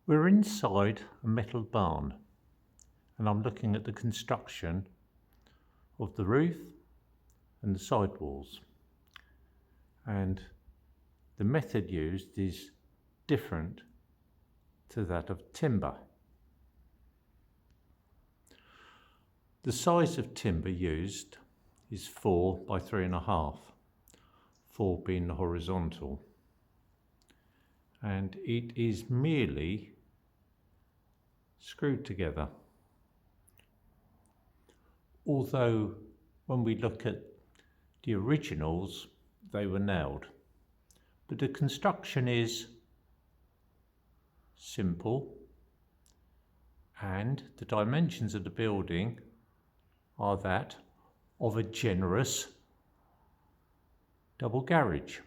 We're inside a metal barn and I'm looking at the construction of the roof and the side walls, and the method used is different to that of timber. The size of timber used is 4 by 3.5, 4 being the horizontal, and it is merely screwed together. Although when we look at the originals, they were nailed. But the construction is simple, and the dimensions of the building are that of a generous double garage.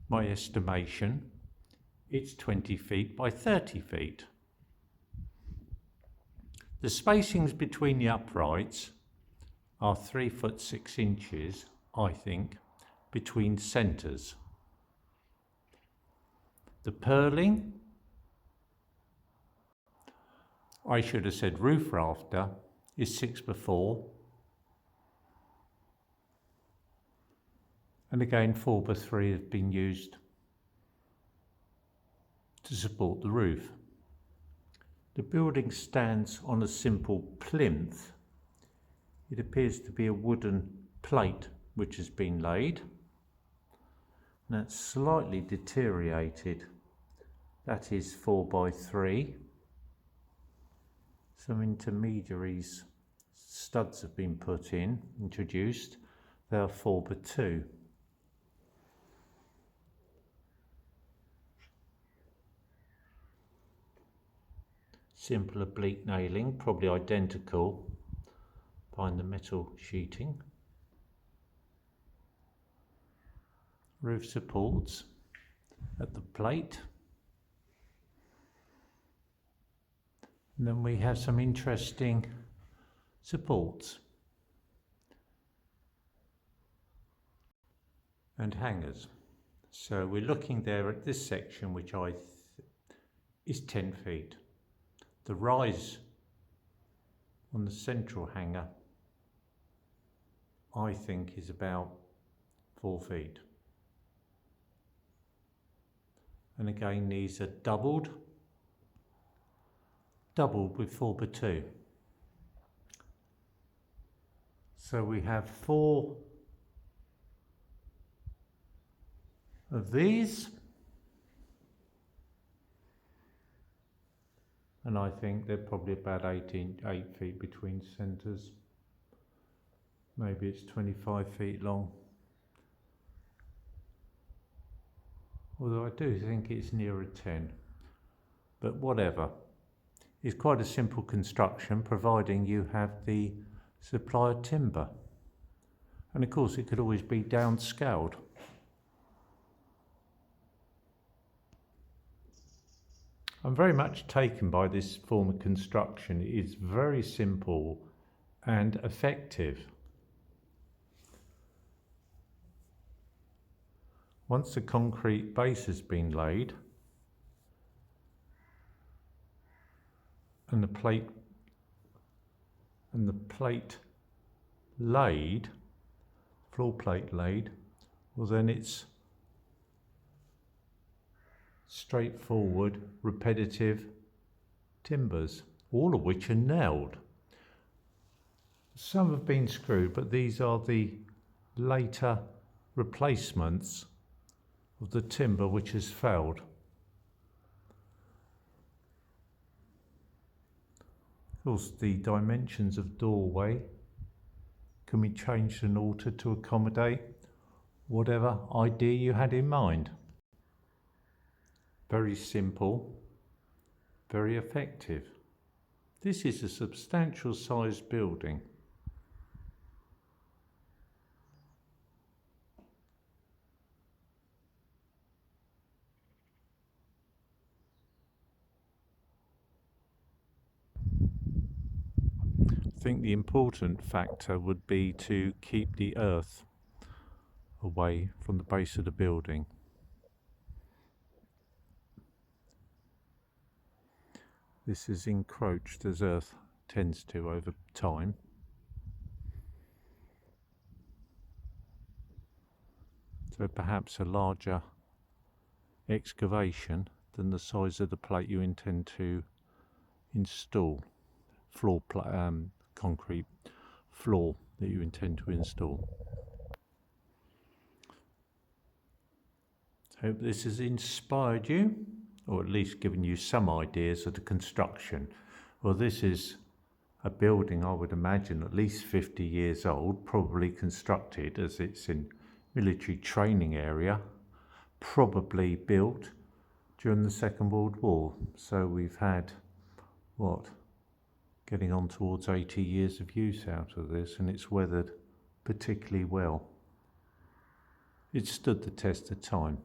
My estimation, it's 20 feet by 30 feet. The spacings between the uprights are 3 foot 6 inches, I think, between centres. The purling, I should have said roof rafter, is 6 by 4. And again 4 by 3 have been used to support the roof. The building stands on a simple plinth. It appears to be a wooden plate which has been laid. And that's slightly deteriorated. That is 4 by 3. Some intermediaries, studs have been introduced. They are 4 by 2. Simple oblique nailing, probably identical behind the metal sheeting. Roof supports at the plate. And then we have some interesting supports and hangers. So we're looking there at this section, which is 10 feet. The rise on the central hanger, I think, is about 4 feet. And again, these are doubled with 4 by 2. So we have 4 of these. And I think they're probably about 8 feet between centres. Maybe it's 25 feet long. Although I do think it's nearer 10. But whatever. It's quite a simple construction, providing you have the supply of timber. And of course it could always be downscaled. I'm very much taken by this form of construction. It is very simple and effective. Once the concrete base has been laid and the plate laid, floor plate laid, well then it's straightforward, repetitive timbers, all of which are nailed. Some have been screwed, but these are the later replacements of the timber which has failed. Of course, the dimensions of doorway can be changed and altered to accommodate whatever idea you had in mind. Very simple, very effective. This is a substantial sized building. I think the important factor would be to keep the earth away from the base of the building. This is encroached as earth tends to over time. So perhaps a larger excavation than the size of the plate you intend to install, concrete floor that you intend to install. Hope this has inspired you, or at least given you some ideas of the construction. Well, this is a building I would imagine at least 50 years old, probably constructed as it's in military training area, probably built during the Second World War. So we've had, what, getting on towards 80 years of use out of this, and it's weathered particularly well. It stood the test of time.